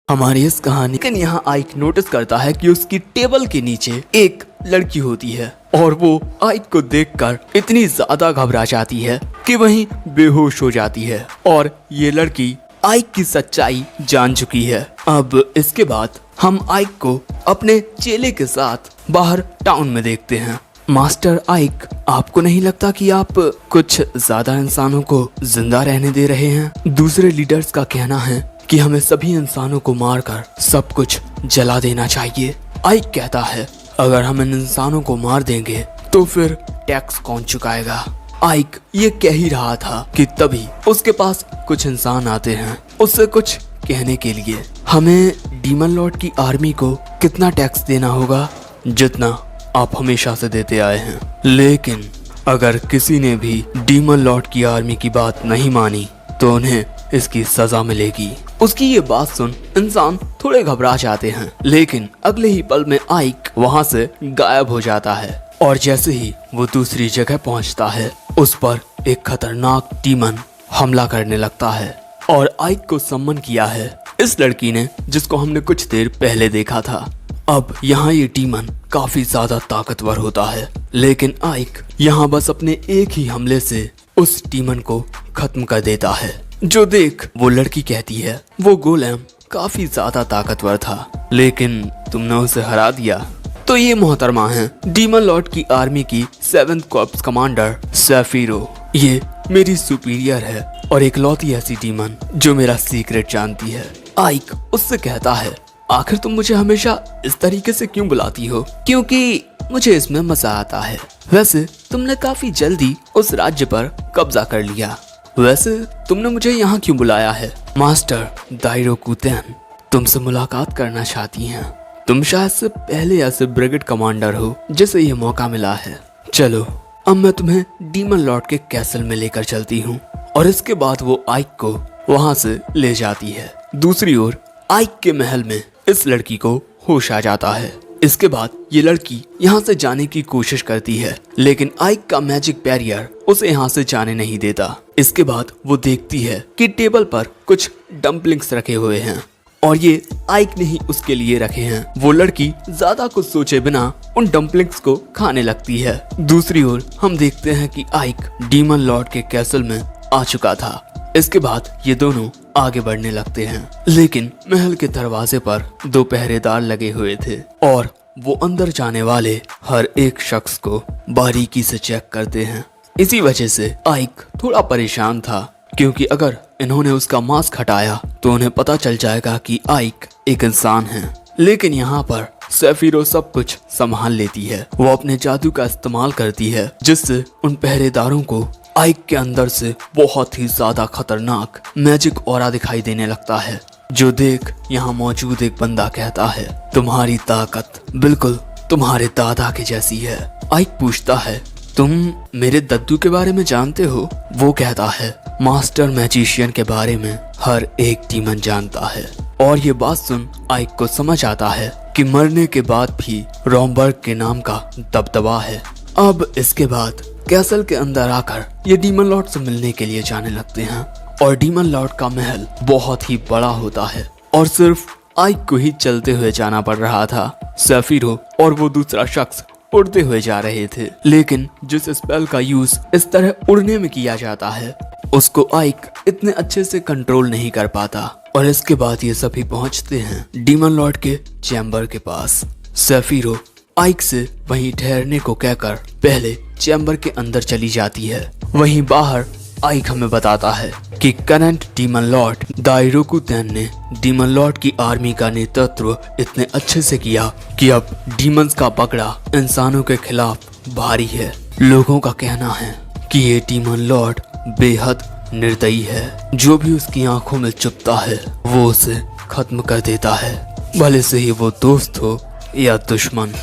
हमारी इस कहानी लेकिन यहाँ आइक नोटिस करता है कि उसकी टेबल के नीचे एक लड़की होती है और वो आइक को देखकर इतनी ज्यादा घबरा जाती है कि वहीं बेहोश हो जाती है और ये लड़की आइक की सच्चाई जान चुकी है। अब इसके बाद हम आइक को अपने चेले के साथ बाहर टाउन में देखते हैं। मास्टर आइक, आपको नहीं लगता कि आप कुछ ज्यादा इंसानों को जिंदा रहने दे रहे हैं? दूसरे लीडर्स का कहना है कि हमें सभी इंसानों को मारकर सब कुछ जला देना चाहिए। आइक कहता है, अगर हम इन इंसानों को मार देंगे तो फिर टैक्स कौन चुकाएगा? आइक ये कह ही रहा था कि तभी उसके पास कुछ इंसान आते हैं उससे कुछ कहने के लिए। हमें डीमन लॉर्ड की आर्मी को कितना टैक्स देना होगा? जितना आप हमेशा से देते आए हैं। लेकिन अगर किसी ने भी डीमन लॉर्ड की आर्मी की बात नहीं मानी तो उन्हें इसकी सजा मिलेगी। उसकी ये बात सुन इंसान थोड़े घबरा जाते हैं, लेकिन अगले ही पल में आइक वहाँ से गायब हो जाता है और जैसे ही वो दूसरी जगह पहुँचता है उस पर एक खतरनाक डीमन हमला करने लगता है और आइक को सम्मन किया है इस लड़की ने जिसको हमने कुछ देर पहले देखा था। अब यहाँ ये डीमन काफी ज्यादा ताकतवर होता है, लेकिन आइक यहाँ बस अपने एक ही हमले से उस डीमन को खत्म कर देता है। जो देख वो लड़की कहती है, वो गोलेम काफी ज्यादा ताकतवर था लेकिन तुमने उसे हरा दिया। तो ये मोहतरमा है डीमन लॉर्ड की आर्मी की 7th कॉर्प्स कमांडर सेफीरो। ये मेरी सुपीरियर है और इकलौती ऐसी डीमन जो मेरा सीक्रेट जानती है। आइक उससे कहता है, आखिर तुम मुझे हमेशा इस तरीके से क्यों बुलाती हो? क्योंकि मुझे इसमें मजा आता है। वैसे तुमने काफी जल्दी उस राज्य पर कब्जा कर लिया। वैसे तुमने मुझे यहाँ क्यों बुलाया है? मास्टर दाइरोकुतेन तुमसे मुलाकात करना चाहती हैं। तुम शायद से पहले ऐसे ब्रिगेड कमांडर हो जिसे ये मौका मिला है। चलो अब मैं तुम्हें डीमन लॉर्ड के कैसल में लेकर चलती हूँ। और इसके बाद वो आइक को वहाँ से ले जाती है। दूसरी ओर आइक के महल में इस लड़की को होश आ जाता है। इसके बाद ये लड़की यहाँ से जाने की कोशिश करती है, लेकिन आइक का मैजिक बैरियर उसे यहाँ से जाने नहीं देता। इसके बाद वो देखती है कि टेबल पर कुछ डम्पलिंग्स रखे हुए हैं और ये आइक ने ही उसके लिए रखे हैं। वो लड़की ज्यादा कुछ सोचे बिना उन डम्पलिंग्स को खाने लगती है। दूसरी ओर हम देखते हैं कि आइक डीमन लॉर्ड के कैसल में आ चुका था। इसके बाद ये दोनों आगे बढ़ने लगते हैं, लेकिन महल के दरवाजे पर 2 पहरेदार लगे हुए थे और वो अंदर जाने वाले हर एक शख्स को बारीकी से चेक करते हैं। इसी वजह से आइक थोड़ा परेशान था, क्योंकि अगर इन्होंने उसका मास्क हटाया तो उन्हें पता चल जाएगा कि आइक एक इंसान है। लेकिन यहाँ पर सेफीरो सब कुछ संभाल लेती है। वो अपने जादू का इस्तेमाल करती है जिससे उन पहरेदारों को आइक के अंदर से बहुत ही ज्यादा खतरनाक मैजिक ऑरा दिखाई देने लगता है। जो देख यहाँ मौजूद एक बंदा कहता है, तुम्हारी ताकत बिल्कुल तुम्हारे दादा के जैसी है। आइक पूछता है, तुम मेरे दद्दू के बारे में जानते हो? वो कहता है, मास्टर मैजिशियन के बारे में हर एक डीमन जानता है। और ये बात सुन आइक को समझ आता है कि मरने के बाद भी रोमबर्ग के नाम का दबदबा है। अब इसके बाद कैसल के अंदर आकर ये डीमन लॉर्ड से मिलने के लिए जाने लगते हैं और डीमन लॉर्ड का महल बहुत ही बड़ा होता है और सिर्फ आइक को ही चलते हुए जाना पड़ रहा था। सेफीरो और वो दूसरा शख्स उड़ते हुए जा रहे थे, लेकिन जिस स्पेल का यूज इस तरह उड़ने में किया जाता है उसको आइक इतने अच्छे से कंट्रोल नहीं कर पाता। और इसके बाद ये सभी पहुंचते हैं डीमन लॉर्ड के चैम्बर के पास। सेफीरो आइक से वहीं ठहरने को कहकर पहले चैम्बर के अंदर चली जाती है। वहीं बाहर आइक हमें बताता है कि करंट डीमन लॉर्ड दाइरोकुतेन ने डीमन लॉर्ड की आर्मी का नेतृत्व इतने अच्छे से किया कि अब डीमंस का पकड़ा इंसानों के खिलाफ भारी है। लोगों का कहना है कि ये डीमन लॉर्ड बेहद निर्दयी है। जो भी उसकी आंखों में चुभता है वो उसे खत्म कर देता है, भले से ही वो दोस्त हो या दुश्मन।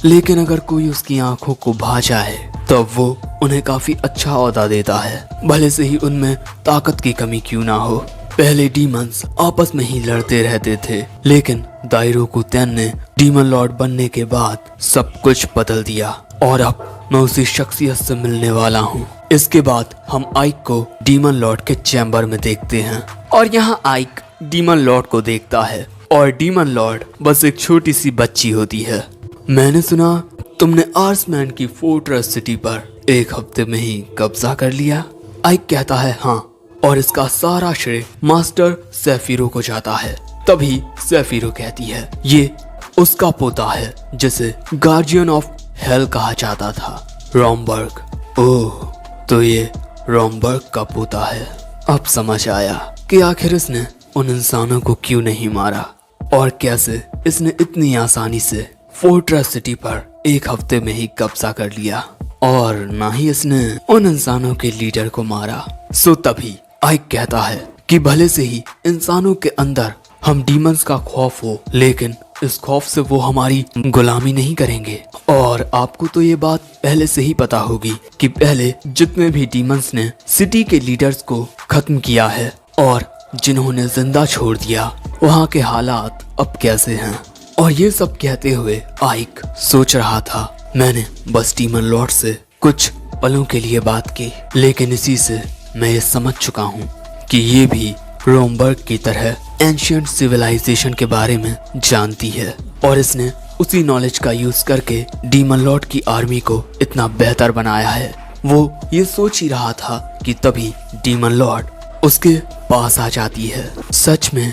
लेकिन अगर कोई उसकी आंखों को भा जाए तब वो उन्हें काफी अच्छा ओहदा देता है, भले से ही उनमें ताकत की कमी क्यों ना हो। पहले डीमंस आपस में ही लड़ते रहते थे, लेकिन दाइरोकुतेन ने डीमन लॉर्ड बनने के बाद सब कुछ बदल दिया और अब मैं उसी शख्सियत से मिलने वाला हूँ। इसके बाद हम आइक को डीमन लॉर्ड के चैम्बर में देखते हैं और यहाँ आइक डीमन लॉर्ड को देखता है और डीमन लॉर्ड बस एक छोटी सी बच्ची होती है। मैंने सुना तुमने आर्समैन की फोर्ट्रेस सिटी पर एक हफ्ते में ही कब्जा कर लिया। आइक कहता है हाँ, और इसका सारा श्रेय मास्टर सेफिरो को जाता है। तभी सेफिरो कहती है ये उसका पोता है जिसे गार्जियन ऑफ हेल कहा जाता था, रॉमबर्ग। ओह, तो ये रॉमबर्ग का पोता है। अब समझ आया कि आखिर इसने उन इंसानों को क्यों नहीं मारा और कैसे इसने इतनी आसानी से फोर्ट्रेस सिटी पर एक हफ्ते में ही कब्जा कर लिया, और ना ही इसने उन इंसानों के लीडर को मारा। सो तभी आइक कहता है कि भले से ही इंसानों के अंदर हम डीमंस का खौफ हो, लेकिन इस खौफ से वो हमारी गुलामी नहीं करेंगे। और आपको तो ये बात पहले से ही पता होगी कि पहले जितने भी डीमंस ने सिटी के लीडर्स को खत्म किया है और जिन्होंने जिंदा छोड़ दिया, वहाँ के हालात अब कैसे हैं। और ये सब कहते हुए आइक सोच रहा था मैंने बस डीमन लॉर्ड से कुछ पलों के लिए बात की, लेकिन इसी से मैं ये समझ चुका हूँ कि ये भी रोमबर्ग की तरह एंशिएंट सिविलाइजेशन के बारे में जानती है, और इसने उसी नॉलेज का यूज करके डीमन लॉर्ड की आर्मी को इतना बेहतर बनाया है। वो ये सोच ही रहा था कि तभी डीमन लॉर्ड उसके पास आ जाती है। सच में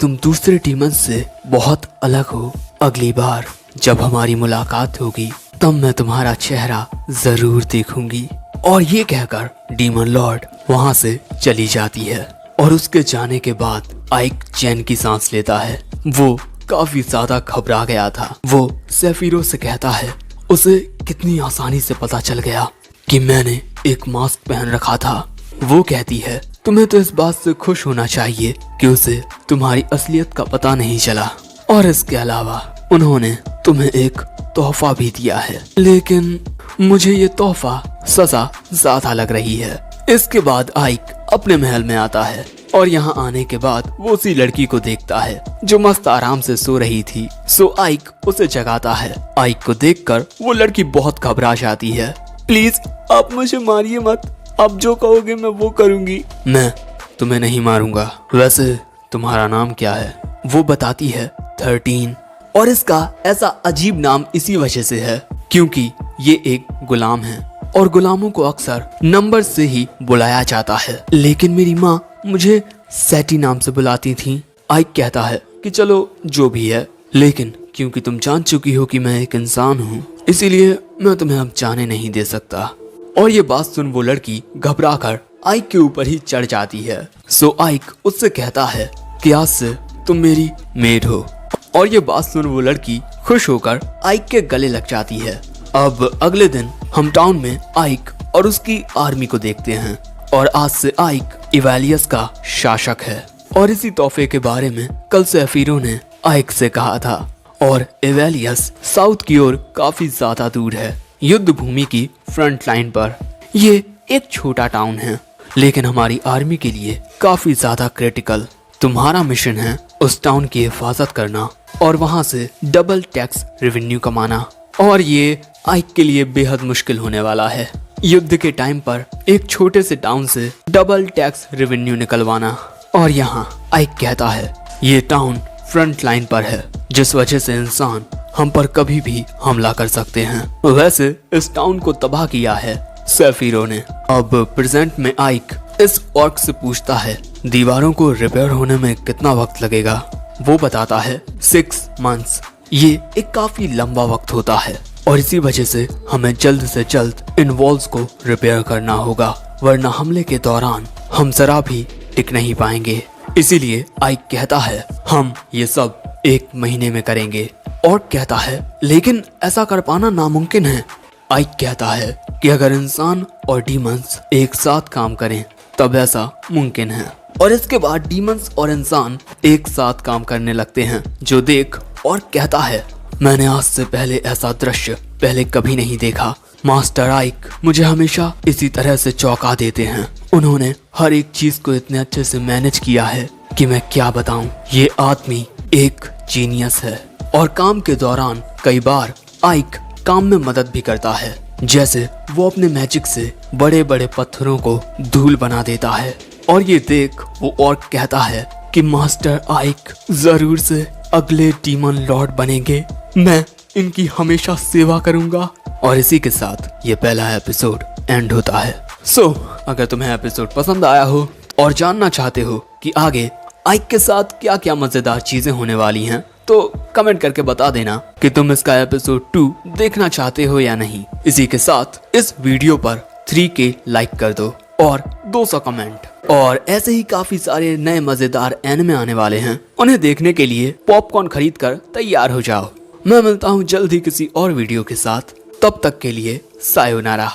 तुम दूसरे डीमंस से बहुत अलग हो। अगली बार जब हमारी मुलाकात होगी तब मैं तुम्हारा चेहरा जरूर देखूंगी। और ये कहकर डीमन लॉर्ड वहां से चली जाती है। और उसके जाने के बाद आइक चैन की सांस लेता है। वो काफी ज्यादा घबरा गया था। वो सेफिरो से कहता है उसे कितनी आसानी से पता चल गया कि मैंने एक मास्क पहन रखा था। वो कहती है तुम्हें तो इस बात से खुश होना चाहिए कि उसे तुम्हारी असलियत का पता नहीं चला, और इसके अलावा उन्होंने तुम्हें एक तोहफा भी दिया है, लेकिन मुझे ये तोहफा सजा ज्यादा लग रही है। इसके बाद आइक अपने महल में आता है और यहाँ आने के बाद वो उसी लड़की को देखता है जो मस्त आराम से सो रही थी। सो आइक उसे जगाता है। आइक को देखकर वो लड़की बहुत घबरा जाती है। प्लीज आप मुझे मारिए मत, आप जो कहोगे मैं वो करूंगी। मैं तुम्हें नहीं मारूंगा। वैसे तुम्हारा नाम क्या है? वो बताती है 13। और इसका ऐसा अजीब नाम इसी वजह से है क्योंकि ये एक गुलाम है और गुलामों को अक्सर नंबर से ही बुलाया जाता है। लेकिन मेरी माँ मुझे सैटी नाम से बुलाती थी। आइक कहता है कि चलो जो भी है, लेकिन क्योंकि तुम जान चुकी हो कि मैं एक इंसान हूँ, इसीलिए मैं तुम्हें अब जाने नहीं दे सकता। और ये बात सुन वो लड़की घबरा कर आइक के ऊपर ही चढ़ जाती है। सो आइक उससे कहता है कि आज से तुम मेरी मेड हो। और ये बात सुन वो लड़की खुश होकर आइक के गले लग जाती है। अब अगले दिन हम टाउन में आइक और उसकी आर्मी को देखते हैं, और आज से आइक इवेलियस का शासक है। और इसी तोहफे के बारे में कल सेफिरो ने आइक से कहा था। और इवेलियस साउथ की ओर काफी ज्यादा दूर है, युद्ध भूमि की फ्रंट लाइन पर। ये एक छोटा टाउन है, लेकिन हमारी आर्मी के लिए काफी ज्यादा क्रिटिकल। तुम्हारा मिशन है उस टाउन की हिफाजत करना और वहां से डबल टैक्स रेवेन्यू कमाना। और ये आइक के लिए बेहद मुश्किल होने वाला है। युद्ध के टाइम पर एक छोटे से टाउन से डबल टैक्स रेवेन्यू निकलवाना। और यहाँ आइक कहता है ये टाउन फ्रंट लाइन पर है, जिस वजह से इंसान हम पर कभी भी हमला कर सकते हैं। वैसे इस टाउन को तबाह किया है सेफिरो ने। अब प्रेजेंट में आइक इस ऑर्क से पूछता है दीवारों को रिपेयर होने में कितना वक्त लगेगा। वो बताता है 6 मंथ्स। ये एक काफी लंबा वक्त होता है और इसी वजह से हमें जल्द से जल्द इन वॉल्स को रिपेयर करना होगा, वरना हमले के दौरान हम जरा भी टिक नहीं पाएंगे। इसीलिए आइक कहता है हम ये सब 1 महीने में करेंगे। और कहता है लेकिन ऐसा कर पाना नामुमकिन है। आइक कहता है कि अगर इंसान और डीमंस एक साथ काम करें तब ऐसा मुमकिन है। और इसके बाद डीमंस और इंसान एक साथ काम करने लगते हैं जो देख और कहता है मैंने आज से पहले ऐसा दृश्य पहले कभी नहीं देखा। मास्टर आइक मुझे हमेशा इसी तरह से चौंका देते हैं। उन्होंने हर एक चीज को इतने अच्छे से मैनेज किया है कि मैं क्या बताऊं। ये आदमी एक जीनियस है। और काम के दौरान कई बार आइक काम में मदद भी करता है, जैसे वो अपने मैजिक से बड़े बड़े पत्थरों को धूल बना देता है। और ये देख वो और कहता है कि मास्टर आइक जरूर से अगले डीमन लॉर्ड बनेंगे। मैं इनकी हमेशा सेवा करूंगा। और इसी के साथ ये पहला एपिसोड एंड होता है। अगर तुम्हें एपिसोड पसंद आया हो और जानना चाहते हो कि आगे आइक के साथ क्या क्या मजेदार चीजें होने वाली हैं, तो कमेंट करके बता देना कि तुम इसका एपिसोड 2 देखना चाहते हो या नहीं। इसी के साथ इस वीडियो पर 3K लाइक कर दो और 200 कमेंट। और ऐसे ही काफी सारे नए मजेदार एनिमे आने वाले हैं, उन्हें देखने के लिए पॉपकॉर्न खरीद कर तैयार हो जाओ। मैं मिलता हूँ जल्द ही किसी और वीडियो के साथ। तब तक के लिए सायोनारा।